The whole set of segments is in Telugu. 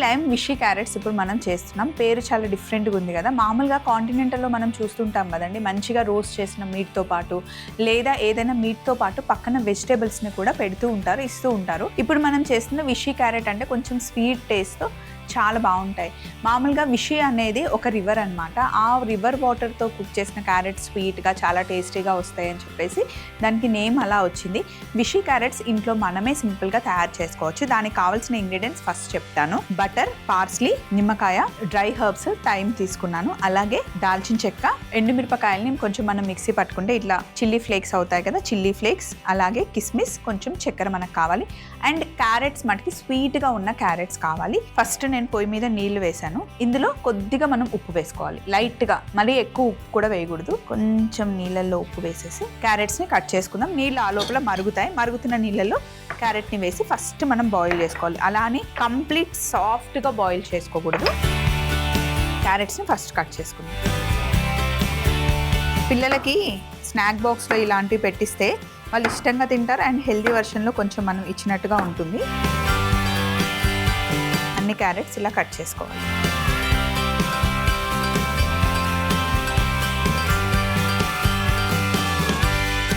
లైమ్ విషీ క్యారెట్స్ ఇప్పుడు మనం చేస్తున్నాం. పేరు చాలా డిఫరెంట్గా ఉంది కదా. మామూలుగా కాంటినెంటల్లో మనం చూస్తుంటాం కదండి, మంచిగా రోస్ట్ చేసిన మీట్తో పాటు లేదా ఏదైనా మీట్తో పాటు పక్కన వెజిటేబుల్స్ని కూడా పెడుతూ ఉంటారు, ఇస్తూ ఉంటారు. ఇప్పుడు మనం చేస్తున్న విషీ క్యారెట్ అంటే కొంచెం స్వీట్ టేస్ట్తో చాలా బాగుంటాయి. మామూలుగా విషి అనేది ఒక రివర్ అనమాట. ఆ రివర్ వాటర్తో కుక్ చేసిన క్యారెట్ స్వీట్గా చాలా టేస్టీగా వస్తాయి అని చెప్పేసి దానికి నేమ్ అలా వచ్చింది. విషి క్యారెట్స్ ఇంట్లో మనమే సింపుల్గా తయారు చేసుకోవచ్చు. దానికి కావాల్సిన ఇంగ్రీడియంట్స్ ఫస్ట్ చెప్తాను. బటర్, పార్స్లీ, నిమ్మకాయ, డ్రై హర్బ్స్, థైమ్ తీసుకున్నాను. అలాగే దాల్చిన చెక్క, ఎండుమిరపకాయలని కొంచెం మనం మిక్సీ పట్టుకుంటే ఇట్లా చిల్లీ ఫ్లేక్స్ అవుతాయి కదా, చిల్లీ ఫ్లేక్స్, అలాగే కిస్మిస్, కొంచెం చక్కెర మనకు కావాలి. అండ్ క్యారెట్స్ మనకి స్వీట్గా ఉన్న క్యారెట్స్ కావాలి. ఫస్ట్ నేను పొయ్యి మీద నీళ్లు వేసాను. ఇందులో కొద్దిగా మనం ఉప్పు వేసుకోవాలి, లైట్గా, మరీ ఎక్కువ ఉప్పు కూడా వేయకూడదు. కొంచెం నీళ్ళల్లో ఉప్పు వేసేసి క్యారెట్స్ని కట్ చేసుకుందాం. నీళ్ళు ఆ లోపల మరుగుతాయి. మరుగుతున్న నీళ్ళల్లో క్యారెట్ని వేసి ఫస్ట్ మనం బాయిల్ చేసుకోవాలి. అలా అని కంప్లీట్ సాఫ్ట్గా బాయిల్ చేసుకోకూడదు. క్యారెట్స్ని ఫస్ట్ కట్ చేసుకుందాం. పిల్లలకి స్నాక్ బాక్స్లో ఇలాంటివి పెట్టిస్తే వాళ్ళు ఇష్టంగా తింటారు. అండ్ హెల్దీ వర్షన్లో కొంచెం మనం ఇచ్చినట్టుగా ఉంటుంది. అన్ని క్యారెట్స్ ఇలా కట్ చేసుకోవాలి.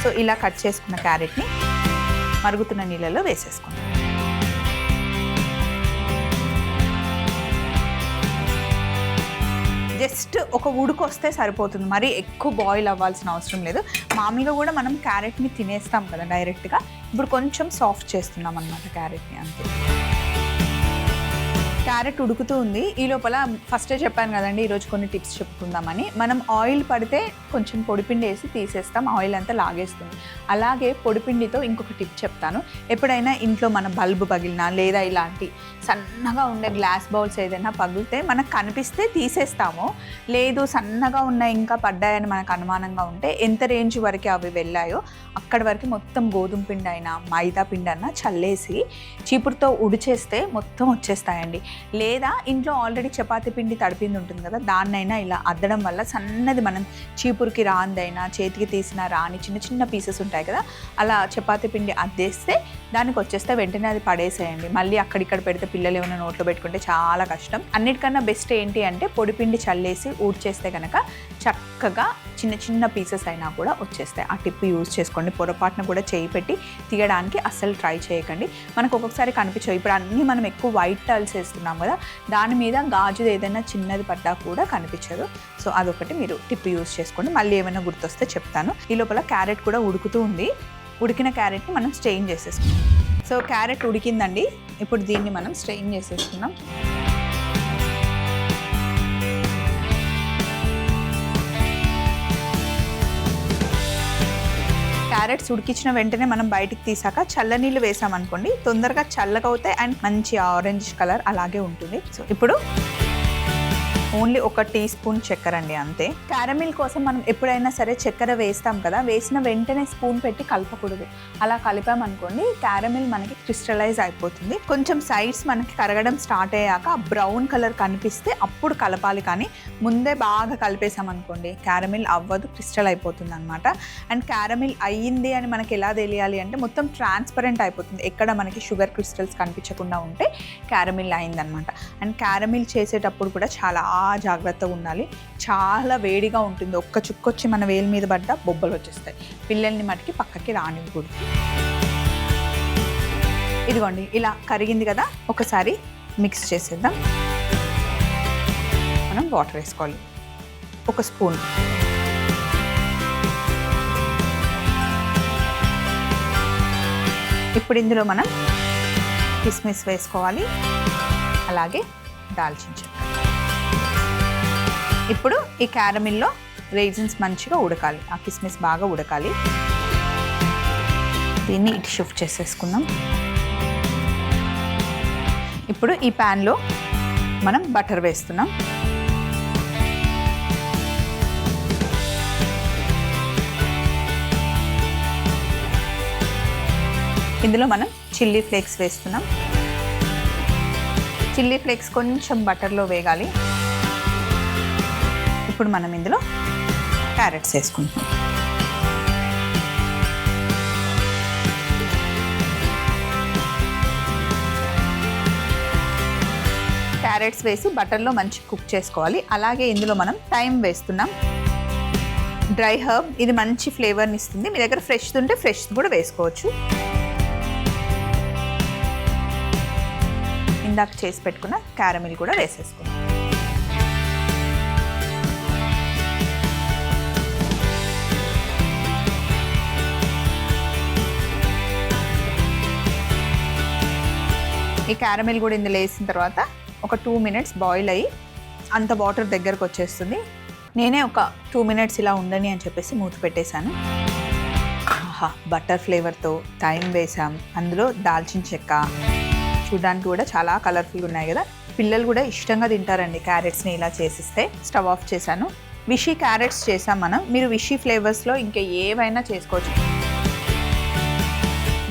సో ఇలా కట్ చేసుకున్న క్యారెట్ని మరుగుతున్న నీళ్ళలో వేసేసుకోండి. జస్ట్ ఒక ఉడుకు వస్తే సరిపోతుంది, మరీ ఎక్కువ బాయిల్ అవ్వాల్సిన అవసరం లేదు. మామూలుగా కూడా మనం క్యారెట్ని తినేస్తాం కదా డైరెక్ట్గా. ఇప్పుడు కొంచెం సాఫ్ట్ చేస్తున్నాం అన్నమాట క్యారెట్ని, అంతే. క్యారెట్ ఉడుకుతూ ఉంది. ఈ లోపల ఫస్టే చెప్పాను కదండి, ఈరోజు కొన్ని టిప్స్ చెప్పుకుందామని. మనం ఆయిల్ పడితే కొంచెం పొడిపిండి వేసి తీసేస్తాం, ఆయిల్ అంతా లాగేస్తుంది. అలాగే పొడిపిండితో ఇంకొక టిప్ చెప్తాను. ఎప్పుడైనా ఇంట్లో మన బల్బు పగిలినా లేదా ఇలాంటి సన్నగా ఉండే గ్లాస్ బౌల్స్ ఏదైనా పగిలితే మనకు కనిపిస్తే తీసేస్తాము. లేదు సన్నగా ఉన్న ఇంకా పడ్డాయని మనకు అనుమానంగా ఉంటే ఎంత రేంజ్ వరకు అవి వెళ్ళాయో అక్కడి వరకు మొత్తం గోధుమ పిండి అయినా మైదా పిండి అయినా చల్లేసి చీపురుతో ఉడిచేస్తే మొత్తం వచ్చేస్తాయండి. లేదా ఇంట్లో ఆల్రెడీ చపాతీ పిండి తడిపింది ఉంటుంది కదా, దాన్నైనా ఇలా అద్దడం వల్ల సన్నది మనం చీపురుకి రాందైనా చేతికి తీసిన రాని చిన్న చిన్న పీసెస్ ఉంటాయి కదా, అలా చపాతీ పిండి అద్దేస్తే దానికి వచ్చేస్తే వెంటనే అది పడేసేయండి. మళ్ళీ అక్కడిక్కడ పెడితే పిల్లలు ఏమైనా నోట్లో పెట్టుకుంటే చాలా కష్టం. అన్నిటికన్నా బెస్ట్ ఏంటి అంటే పొడిపిండి చల్లేసి ఊడ్చేస్తే కనుక చక్కగా చిన్న చిన్న పీసెస్ అయినా కూడా వచ్చేస్తాయి. ఆ టిప్ యూజ్ చేసుకోండి. పొరపాటున కూడా చేయి పెట్టి తీయడానికి అస్సలు ట్రై చేయకండి. మనకు ఒక్కొక్కసారి కనిపించవు. ఇప్పుడు అన్నీ మనం ఎక్కువ వైట్ టైల్స్ వేస్తున్నాం కదా, దాని మీద గాజుది ఏదైనా చిన్నది పడ్డా కూడా కనిపించదు. సో అదొకటి మీరు టిప్ యూజ్ చేసుకోండి. మళ్ళీ ఏమైనా గుర్తొస్తే చెప్తాను. ఈ లోపల క్యారెట్ కూడా ఉడుకుతూ ఉంది. ఉడికిన క్యారెట్ని మనం స్ట్రెయిన్ చేసేసుకున్నాం. సో క్యారెట్ ఉడికిందండి. ఇప్పుడు దీన్ని మనం స్ట్రెయిన్ చేసేసుకున్నాం. క్యారెట్స్ ఉడికించిన వెంటనే మనం బయటికి తీసాక చల్లనీళ్ళు వేసామనుకోండి, తొందరగా చల్లగా అవుతాయి అండ్ మంచి ఆరెంజ్ కలర్ అలాగే ఉంటుంది. సో ఇప్పుడు ఓన్లీ 1 టీ స్పూన్ చక్కెర అండి, అంతే. క్యారమిల్ కోసం మనం ఎప్పుడైనా సరే చక్కెర వేస్తాం కదా, వేసిన వెంటనే స్పూన్ పెట్టి కలపకూడదు. అలా కలిపామనుకోండి క్యారమిల్ మనకి క్రిస్టలైజ్ అయిపోతుంది. కొంచెం సైడ్స్ మనకి కరగడం స్టార్ట్ అయ్యాక బ్రౌన్ కలర్ కనిపిస్తే అప్పుడు కలపాలి. కానీ ముందే బాగా కలిపేసామనుకోండి క్యారమిల్ అవ్వదు, క్రిస్టల్ అయిపోతుంది అనమాట. అండ్ క్యారమిల్ అయ్యింది అని మనకి ఎలా తెలియాలి అంటే మొత్తం ట్రాన్స్పరెంట్ అయిపోతుంది. ఎక్కడ మనకి షుగర్ క్రిస్టల్స్ కనిపించకుండా ఉంటే క్యారమిల్ అయిందనమాట. అండ్ క్యారమిల్ చేసేటప్పుడు కూడా చాలా జాగ్రత్తగా ఉండాలి. చాలా వేడిగా ఉంటుంది. ఒక్క చుక్కొచ్చి మన వేలు మీద పడ్డ బొబ్బలు వచ్చేస్తాయి. పిల్లల్ని మటుకి పక్కకి రానివ్వకూడదు. ఇదిగోండి ఇలా కరిగింది కదా, ఒకసారి మిక్స్ చేసేద్దాం. మనం వాటర్ వేసుకోవాలి, 1 స్పూన్. ఇప్పుడు ఇందులో మనం కిస్మిస్ వేసుకోవాలి, అలాగే దాల్చిన చెక్క. ఇప్పుడు ఈ క్యారమిల్లో రైజిన్స్ మంచిగా ఉడకాలి, ఆ కిస్మిస్ బాగా ఉడకాలి. దీన్ని ఇటు షిఫ్ట్ చేసేసుకుందాం. ఇప్పుడు ఈ ప్యాన్లో మనం బటర్ వేస్తున్నాం. ఇందులో మనం చిల్లీ ఫ్లేక్స్ వేస్తున్నాం. చిల్లీ ఫ్లేక్స్ కొంచెం బటర్లో వేగాలి. ఇప్పుడు మనం ఇందులో క్యారెట్స్ వేసుకుంటాం. క్యారెట్స్ వేసి బటర్లో మంచి కుక్ చేసుకోవాలి. అలాగే ఇందులో మనం థైమ్ వేస్తున్నాం. డ్రై హర్బ్, ఇది మంచి ఫ్లేవర్ని ఇస్తుంది. మీ దగ్గర ఫ్రెష్ ఉంటే ఫ్రెష్ కూడా వేసుకోవచ్చు. ఇందాక చేసి పెట్టుకున్న క్యారమిల్ కూడా వేసేసుకుందాం. ఈ క్యారమిల్ కూడా ఇందులో వేసిన తర్వాత ఒక 2 minutes బాయిల్ అయ్యి అంత వాటర్ దగ్గరకు వచ్చేస్తుంది. నేనే ఒక 2 minutes ఇలా ఉండని అని చెప్పేసి మూత పెట్టేశాను. ఆహా, బటర్ ఫ్లేవర్తో థైమ్ వేసాం. అందులో దాల్చిన చెక్క, చూడడానికి కూడా చాలా కలర్ఫుల్గా ఉన్నాయి కదా. పిల్లలు కూడా ఇష్టంగా తింటారండి క్యారెట్స్ని ఇలా చేసిస్తే. స్టవ్ ఆఫ్ చేశాను. విషీ క్యారెట్స్ చేసాం మనం. మీరు విషీ ఫ్లేవర్స్లో ఇంకా ఏవైనా చేసుకోవచ్చు.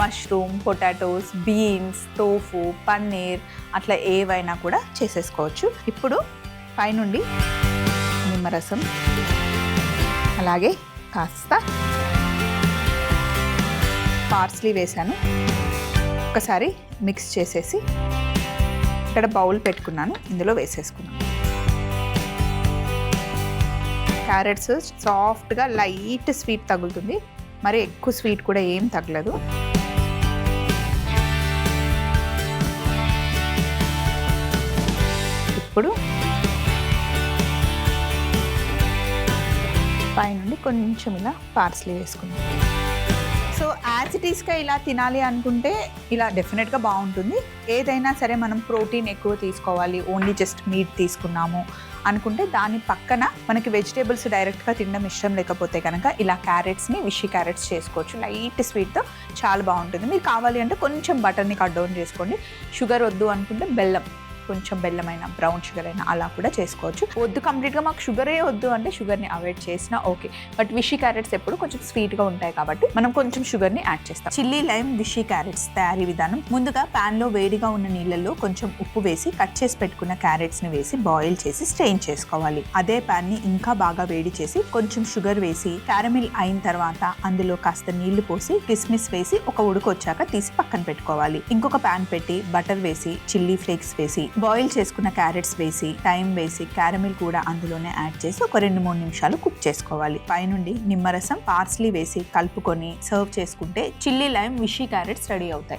Mushroom, potatoes, beans, tofu, paneer అట్లా ఏవైనా కూడా చేసేసుకోవచ్చు. ఇప్పుడు పైనుండి నిమ్మరసం, అలాగే కాస్త పార్స్లీ వేసాను. ఒకసారి మిక్స్ చేసేసి ఇక్కడ బౌల్ పెట్టుకున్నాను, ఇందులో వేసేసుకున్నాను. క్యారెట్స్ సాఫ్ట్గా లైట్ స్వీట్ తగులుతుంది, మరి ఎక్కువ స్వీట్ కూడా ఏం తగలదు. ఇప్పుడు పైనుండి కొంచెం ఇలా పార్స్లీ వేసుకున్నాం. సో యాజ్ ఇట్ ఈస్గా ఇలా తినాలి అనుకుంటే ఇలా డెఫినెట్గా బాగుంటుంది. ఏదైనా సరే మనం ప్రోటీన్ ఎక్కువ తీసుకోవాలి, ఓన్లీ జస్ట్ మీట్ తీసుకున్నాము అనుకుంటే దాని పక్కన మనకి వెజిటేబుల్స్ డైరెక్ట్గా తినడం ఇష్టం లేకపోతే కనుక ఇలా క్యారెట్స్ని విషీ క్యారెట్స్ చేసుకోవచ్చు. లైట్ స్వీట్తో చాలా బాగుంటుంది. మీరు కావాలి అంటే కొంచెం బటర్ని కట్ డౌన్ చేసుకోండి. షుగర్ వద్దు అనుకుంటే బెల్లం, కొంచెం బెల్లమైనా బ్రౌన్ షుగర్ అయినా అలా కూడా చేసుకోవచ్చు. వద్దు కంప్లీట్గా మాకు షుగరే వద్దు అంటే షుగర్ని అవాయిడ్ చేసినా ఓకే. బట్ విషీ క్యారెట్స్ ఎప్పుడు కొంచెం స్వీట్గా ఉంటాయి కాబట్టి మనం కొంచెం షుగర్ని యాడ్ చేస్తాం. చిల్లీ లైమ్ విషీ క్యారెట్స్ తయారీ విధానం: ముందుగా ప్యాన్లో వేడిగా ఉన్న నీళ్ళల్లో కొంచెం ఉప్పు వేసి కట్ చేసి పెట్టుకున్న క్యారెట్స్ని వేసి బాయిల్ చేసి స్ట్రెయిన్ చేసుకోవాలి. అదే ప్యాన్ని ఇంకా బాగా వేడి చేసి కొంచెం షుగర్ వేసి క్యారమిల్ అయిన తర్వాత అందులో కాస్త నీళ్లు పోసి కిస్మిస్ వేసి ఒక ఉడుకు వచ్చాక తీసి పక్కన పెట్టుకోవాలి. ఇంకొక ప్యాన్ పెట్టి బటర్ వేసి చిల్లీ ఫ్లేక్స్ వేసి బాయిల్ చేసుకున్న క్యారెట్స్ వేసి థైమ్ వేసి క్యారమిల్ కూడా అందులోనే యాడ్ చేసి ఒక 2-3 నిమిషాలు కుక్ చేసుకోవాలి. పైనుండి నిమ్మరసం, పార్స్లీ వేసి కలుపుకొని సర్వ్ చేసుకుంటే చిల్లీ లైమ్ విషీ క్యారెట్స్ రెడీ అవుతాయి.